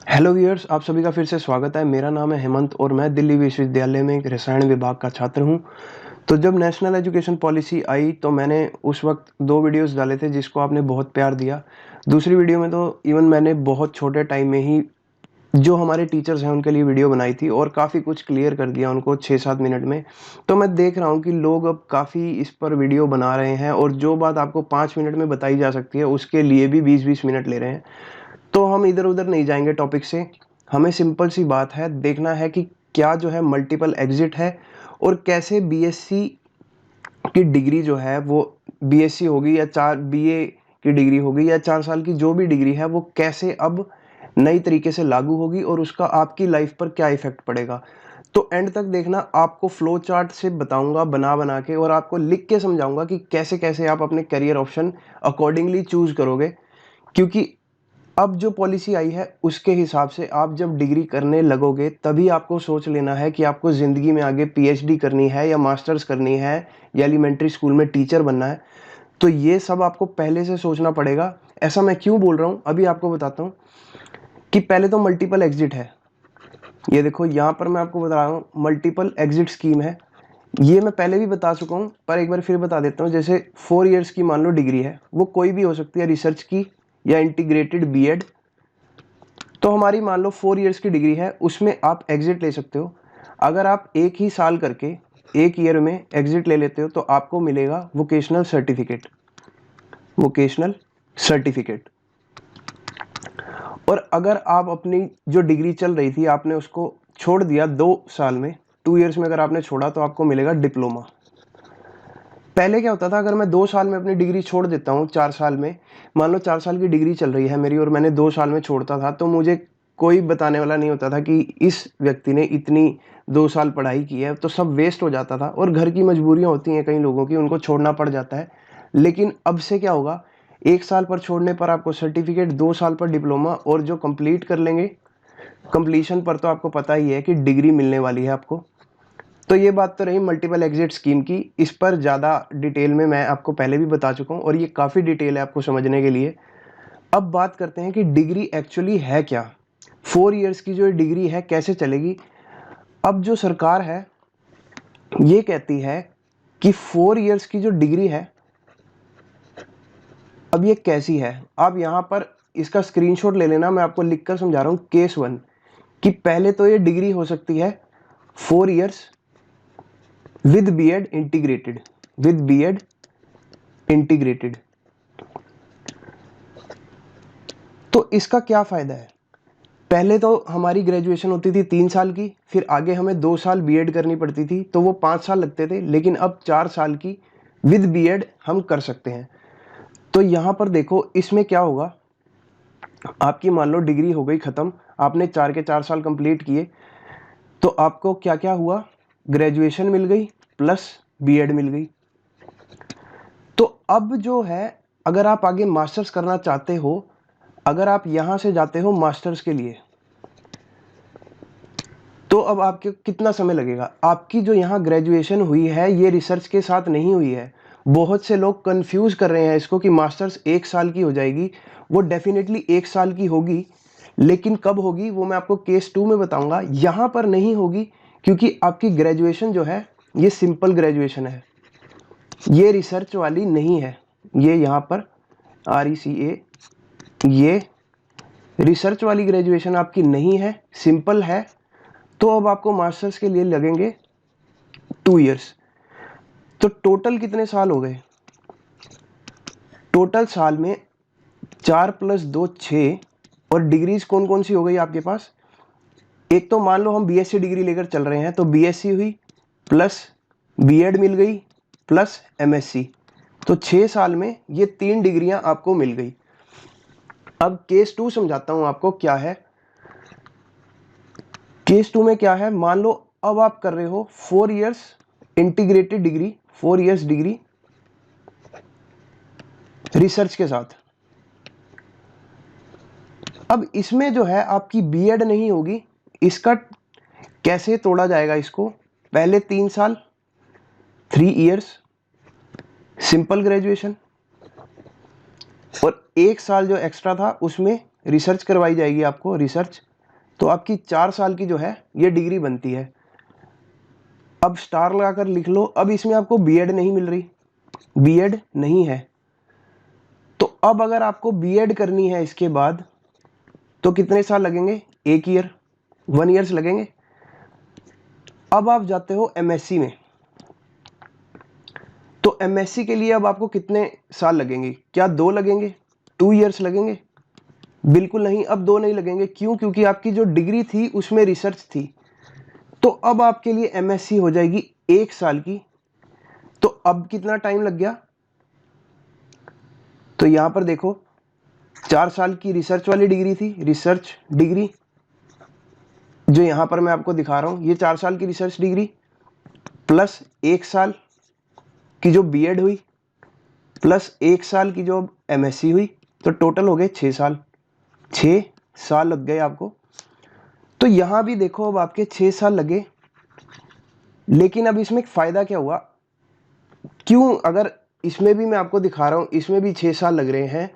Hello viewers, आप सभी का फिर से स्वागत है। मेरा नाम है हेमंत और मैं दिल्ली विश्वविद्यालय में एक रसायन विभाग का छात्र हूं। तो जब नेशनल एजुकेशन पॉलिसी आई तो मैंने उस वक्त 2 वीडियोस डाले थे जिसको आपने बहुत प्यार दिया। दूसरी वीडियो में तो इवन मैंने बहुत छोटे टाइम में ही जो हमारे टीचर्स हैं उनके लिए वीडियो बनाई थी और काफ़ी कुछ क्लियर कर दिया उनको 6-7 मिनट में। तो मैं देख रहा हूँ कि लोग अब काफ़ी इस पर वीडियो बना रहे हैं और जो बात आपको 5 मिनट में बताई जा सकती है उसके लिए भी 20-20 मिनट ले रहे हैं। तो हम इधर-उधर नहीं जाएँगे टॉपिक से। हमें सिंपल सी बात है, देखना है कि क्या जो है मल्टीपल एग्ज़िट है और कैसे बीएससी की डिग्री जो है वो बीएससी होगी या 4 बीए की डिग्री होगी या 4 साल की जो भी डिग्री है वो कैसे अब नई तरीके से लागू होगी और उसका आपकी लाइफ पर क्या इफ़ेक्ट पड़ेगा। तो एंड तक देखना, आपको फ्लो चार्ट से बताऊँगा बना-बना के और आपको लिख के समझाऊँगा कि कैसे-कैसे आप अपने करियर ऑप्शन अकॉर्डिंगली चूज़ करोगे। क्योंकि अब जो पॉलिसी आई है उसके हिसाब से आप जब डिग्री करने लगोगे तभी आपको सोच लेना है कि आपको ज़िंदगी में आगे पीएचडी करनी है या मास्टर्स करनी है या एलिमेंट्री स्कूल में टीचर बनना है। तो ये सब आपको पहले से सोचना पड़ेगा। ऐसा मैं क्यों बोल रहा हूँ अभी आपको बताता हूँ कि पहले तो मल्टीपल एग्जिट है। ये देखो यहाँ पर मैं आपको बता रहा हूँ मल्टीपल एग्जिट स्कीम है। ये मैं पहले भी बता चुका हूँ पर एक बार फिर बता देता हूँ। जैसे 4 इयर्स की मान लो डिग्री है, वो कोई भी हो सकती है, रिसर्च की या इंटीग्रेटेड बीएड। तो हमारी मान लो 4 इयर्स की डिग्री है, उसमें आप एग्जिट ले सकते हो। अगर आप एक ही साल करके एक ईयर में एग्जिट ले लेते हो तो आपको मिलेगा वोकेशनल सर्टिफिकेट। Vocational certificate. और अगर आप अपनी जो डिग्री चल रही थी आपने उसको छोड़ दिया 2 साल में, 2 इयर्स में अगर आपने छोड़ा तो आपको मिलेगा डिप्लोमा। पहले क्या होता था, अगर मैं 2 साल में अपनी डिग्री छोड़ देता हूँ 4 साल में, मान लो 4 साल की डिग्री चल रही है मेरी और मैंने 2 साल में छोड़ता था, तो मुझे कोई बताने वाला नहीं होता था कि इस व्यक्ति ने इतनी 2 साल पढ़ाई की है, तो सब वेस्ट हो जाता था। और घर की मजबूरियां होती हैं कई लोगों की, उनको छोड़ना पड़ जाता है। लेकिन अब से क्या होगा, 1 साल पर छोड़ने पर आपको सर्टिफिकेट, 2 साल पर डिप्लोमा, और जो कंप्लीट कर लेंगे, कंप्लीशन पर तो आपको पता ही है कि डिग्री मिलने वाली है आपको। तो ये बात तो रही मल्टीपल एग्जिट स्कीम की। इस पर ज़्यादा डिटेल में मैं आपको पहले भी बता चुका हूँ और ये काफ़ी डिटेल है आपको समझने के लिए। अब बात करते हैं कि डिग्री एक्चुअली है क्या। 4 इयर्स की जो डिग्री है कैसे चलेगी। अब जो सरकार है ये कहती है कि 4 इयर्स की जो डिग्री है, अब ये कैसी है। आप यहाँ पर इसका स्क्रीनशॉट ले लेना, मैं आपको लिखकर समझा रहा हूँ। केस 1 कि पहले तो ये डिग्री हो सकती है 4 years with BEd integrated. With BEd integrated. तो इसका क्या फायदा है। पहले तो हमारी ग्रेजुएशन होती थी 3 साल की, फिर आगे हमें 2 साल बीएड करनी पड़ती थी, तो वो 5 साल लगते थे। लेकिन अब 4 साल की विद बीएड हम कर सकते हैं। तो यहाँ पर देखो इसमें क्या होगा, आपकी मान लो डिग्री हो गई खत्म, आपने 4 के 4 साल कंप्लीट किए, तो आपको क्या क्या हुआ, ग्रेजुएशन मिल गई प्लस बीएड मिल गई। तो अब जो है, अगर आप आगे मास्टर्स करना चाहते हो, अगर आप यहां से जाते हो मास्टर्स के लिए, तो अब आपके कितना समय लगेगा। आपकी जो यहाँ ग्रेजुएशन हुई है ये रिसर्च के साथ नहीं हुई है। बहुत से लोग कंफ्यूज कर रहे हैं इसको कि मास्टर्स 1 साल की हो जाएगी। वो डेफिनेटली 1 साल की होगी, लेकिन कब होगी वो मैं आपको केस 2 में बताऊंगा। यहाँ पर नहीं होगी क्योंकि आपकी ग्रेजुएशन जो है ये सिंपल ग्रेजुएशन है, ये रिसर्च वाली नहीं है। ये यहाँ पर RECA, ये रिसर्च वाली ग्रेजुएशन आपकी नहीं है, सिंपल है। तो अब आपको मास्टर्स के लिए लगेंगे 2 इयर्स। तो टोटल कितने साल हो गए, टोटल साल में 4 + 2 6। और डिग्रीज कौन कौन सी हो गई आपके पास। एक तो मान लो हम बीएससी डिग्री लेकर चल रहे हैं, तो बीएससी हुई प्लस बीएड मिल गई प्लस एमएससी। तो 6 साल में ये 3 डिग्रियां आपको मिल गई। अब केस 2 समझाता हूं आपको क्या है। केस 2 में क्या है, मान लो अब आप कर रहे हो 4 years integrated degree, 4 years degree research के साथ। अब इसमें जो है आपकी बीएड नहीं होगी। इसका कैसे तोड़ा जाएगा इसको, पहले 3 साल 3 इयर्स सिंपल ग्रेजुएशन, और 1 साल जो एक्स्ट्रा था उसमें रिसर्च करवाई जाएगी आपको, रिसर्च। तो आपकी 4 साल की जो है ये डिग्री बनती है। अब स्टार लगाकर लिख लो। अब इसमें आपको बीएड नहीं मिल रही, बीएड नहीं है। तो अब अगर आपको बीएड करनी है इसके बाद तो कितने साल लगेंगे? 1 ईयर, 1 ईयर्स लगेंगे। अब आप जाते हो एमएससी में, तो एमएससी के लिए अब आपको कितने साल लगेंगे? क्या 2 लगेंगे? 2 ईयर्स लगेंगे? बिल्कुल नहीं, अब 2 नहीं लगेंगे। क्यों? क्योंकि आपकी जो डिग्री थी उसमें रिसर्च थी। तो अब आपके लिए एमएससी हो जाएगी 1 साल की। तो अब कितना टाइम लग गया? तो यहां पर देखो, 4 साल की रिसर्च वाली डिग्री थी, रिसर्च डिग्री जो यहां पर मैं आपको दिखा रहा हूं, ये 4 साल की रिसर्च डिग्री प्लस 1 साल की जो बीएड हुई प्लस 1 साल की जो एमएससी हुई, तो टोटल हो गए 6 साल। 6 साल लग गए आपको। तो यहां भी देखो, अब आपके 6 साल लगे, लेकिन अब इसमें फायदा क्या हुआ? क्यों? अगर इसमें भी मैं आपको दिखा रहा हूं, इसमें भी 6 साल लग रहे हैं,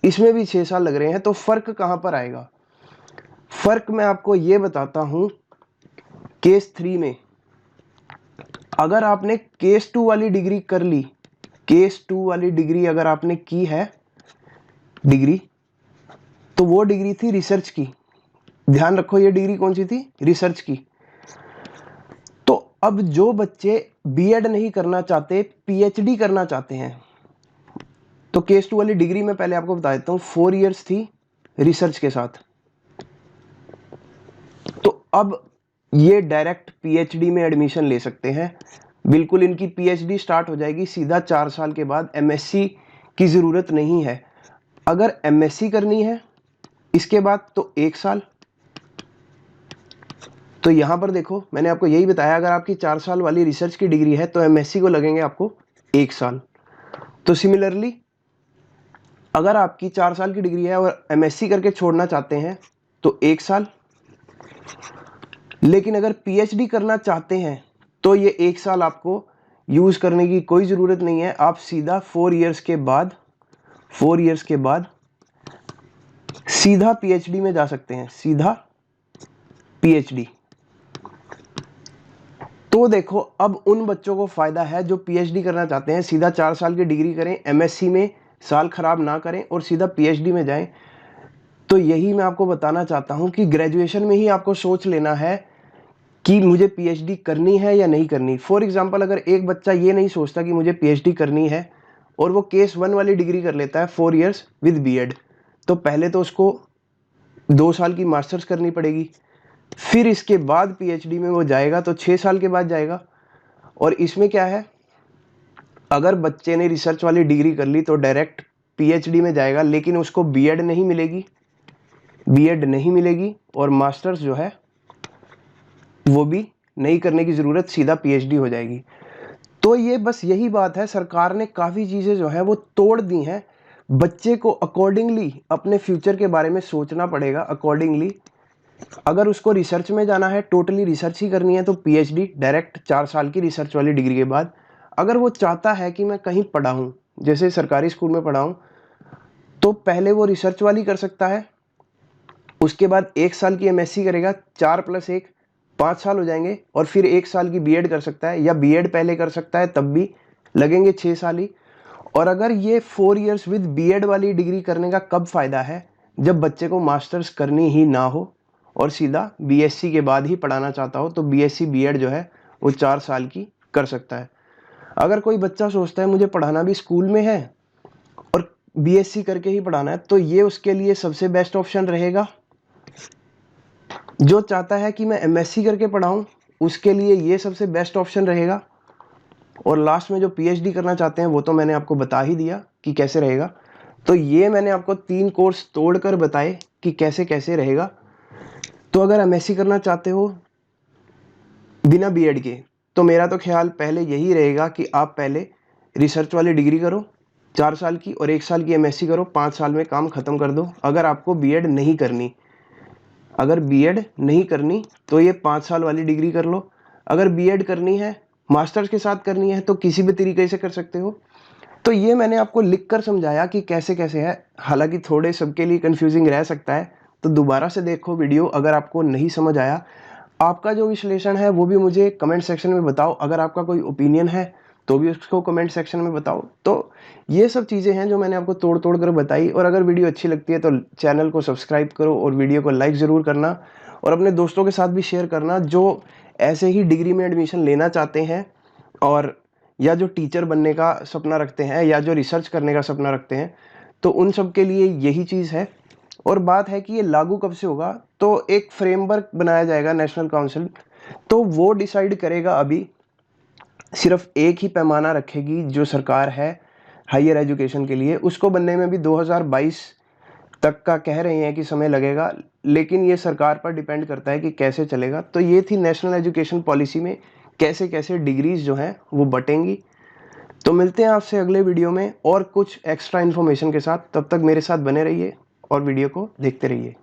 इसमें भी 6 साल लग रहे हैं, तो फर्क कहां पर आएगा? फर्क मैं आपको ये बताता हूं। केस 3 में अगर आपने केस 2 वाली डिग्री कर ली, केस 2 वाली डिग्री अगर आपने की है डिग्री, तो वो डिग्री थी रिसर्च की। ध्यान रखो, ये डिग्री कौन सी थी? रिसर्च की। तो अब जो बच्चे बीएड नहीं करना चाहते, पीएचडी करना चाहते हैं, तो केस 2 वाली डिग्री में पहले आपको बता देता हूं, 4 इयर्स थी रिसर्च के साथ। तो अब ये डायरेक्ट पीएचडी में एडमिशन ले सकते हैं। बिल्कुल इनकी पीएचडी स्टार्ट हो जाएगी सीधा 4 साल के बाद। एमएससी की ज़रूरत नहीं है। अगर एमएससी करनी है इसके बाद तो 1 साल। तो यहां पर देखो, मैंने आपको यही बताया, अगर आपकी 4 साल वाली रिसर्च की डिग्री है तो एमएससी को लगेंगे आपको 1 साल। तो सिमिलरली अगर आपकी 4 साल की डिग्री है और एमएससी करके छोड़ना चाहते हैं तो 1 साल। लेकिन अगर पीएचडी करना चाहते हैं तो ये 1 साल आपको यूज करने की कोई जरूरत नहीं है। आप सीधा 4 इयर्स के बाद, 4 इयर्स के बाद सीधा पीएचडी में जा सकते हैं, सीधा पीएचडी। तो देखो, अब उन बच्चों को फायदा है जो पीएचडी करना चाहते हैं, सीधा 4 साल की डिग्री करें, एमएससी में साल खराब ना करें और सीधा पीएचडी में जाएं। तो यही मैं आपको बताना चाहता हूं कि ग्रेजुएशन में ही आपको सोच लेना है कि मुझे पीएचडी करनी है या नहीं करनी। फॉर एग्जांपल, अगर एक बच्चा ये नहीं सोचता कि मुझे पीएचडी करनी है और वो केस 1 वाली डिग्री कर लेता है 4 इयर्स विद बीएड, तो पहले तो उसको 2 साल की मास्टर्स करनी पड़ेगी, फिर इसके बाद पीएचडी में वो जाएगा तो 6 साल के बाद जाएगा। और इसमें क्या है, अगर बच्चे ने रिसर्च वाली डिग्री कर ली तो डायरेक्ट पीएचडी में जाएगा, लेकिन उसको बीएड नहीं मिलेगी, बीएड नहीं मिलेगी और मास्टर्स जो है वो भी नहीं करने की ज़रूरत, सीधा पीएचडी हो जाएगी। तो ये बस यही बात है, सरकार ने काफ़ी चीज़ें जो है वो तोड़ दी हैं। बच्चे को अकॉर्डिंगली अपने फ्यूचर के बारे में सोचना पड़ेगा। अकॉर्डिंगली अगर उसको रिसर्च में जाना है, टोटली रिसर्च ही करनी है, तो पीएचडी डायरेक्ट 4 साल की रिसर्च वाली डिग्री के बाद। अगर वो चाहता है कि मैं कहीं पढ़ाऊँ, जैसे सरकारी स्कूल में पढ़ाऊँ, तो पहले वो रिसर्च वाली कर सकता है, उसके बाद 1 साल की एमएससी करेगा, 4 + 1 5 साल हो जाएंगे, और फिर 1 साल की बीएड कर सकता है, या बीएड पहले कर सकता है, तब भी लगेंगे 6 साल ही। और अगर ये 4 इयर्स विद बीएड वाली डिग्री करने का कब फ़ायदा है? जब बच्चे को मास्टर्स करनी ही ना हो और सीधा बीएससी के बाद ही पढ़ाना चाहता हो, तो बीएससी बीएड जो है वो 4 साल की कर सकता है। अगर कोई बच्चा सोचता है मुझे पढ़ाना भी स्कूल में है और बीएससी करके ही पढ़ाना है, तो ये उसके लिए सबसे बेस्ट ऑप्शन रहेगा। जो चाहता है कि मैं एमएससी करके पढ़ाऊं, उसके लिए ये सबसे बेस्ट ऑप्शन रहेगा। और लास्ट में जो पीएचडी करना चाहते हैं वो तो मैंने आपको बता ही दिया कि कैसे रहेगा। तो ये मैंने आपको 3 कोर्स तोड़कर बताए कि कैसे कैसे रहेगा। तो अगर एमएससी करना चाहते हो बिना बीएड के, तो मेरा तो ख्याल पहले यही रहेगा कि आप पहले रिसर्च वाली डिग्री करो 4 साल की, और 1 साल की एमएससी करो, 5 साल में काम खत्म कर दो। अगर आपको बीएड नहीं करनी, अगर बीएड नहीं करनी तो ये 5 साल वाली डिग्री कर लो। अगर बीएड करनी है, मास्टर्स के साथ करनी है, तो किसी भी तरीके से कर सकते हो। तो ये मैंने आपको लिखकर समझाया कि कैसे कैसे है। हालांकि थोड़े सबके लिए कंफ्यूजिंग रह सकता है, तो दोबारा से देखो वीडियो। अगर आपको नहीं समझ आया, आपका जो विश्लेषण है वो भी मुझे कमेंट सेक्शन में बताओ। अगर आपका कोई ओपिनियन है तो भी उसको कमेंट सेक्शन में बताओ। तो ये सब चीज़ें हैं जो मैंने आपको तोड़ तोड़ कर बताई। और अगर वीडियो अच्छी लगती है तो चैनल को सब्सक्राइब करो और वीडियो को लाइक ज़रूर करना, और अपने दोस्तों के साथ भी शेयर करना जो ऐसे ही डिग्री में एडमिशन लेना चाहते हैं, और या जो टीचर बनने का सपना रखते हैं, या जो रिसर्च करने का सपना रखते हैं। तो उन सब के लिए यही चीज़ है। और बात है कि ये लागू कब से होगा, तो एक फ्रेमवर्क बनाया जाएगा नेशनल काउंसिल, तो वो डिसाइड करेगा। अभी सिर्फ एक ही पैमाना रखेगी जो सरकार है हायर एजुकेशन के लिए, उसको बनने में भी 2022 तक का कह रहे हैं कि समय लगेगा। लेकिन ये सरकार पर डिपेंड करता है कि कैसे चलेगा। तो ये थी नेशनल एजुकेशन पॉलिसी में कैसे कैसे डिग्रीज जो हैं वो बटेंगी। तो मिलते हैं आपसे अगले वीडियो में और कुछ एक्स्ट्रा इन्फॉर्मेशन के साथ। तब तक मेरे साथ बने रहिए और वीडियो को देखते रहिए।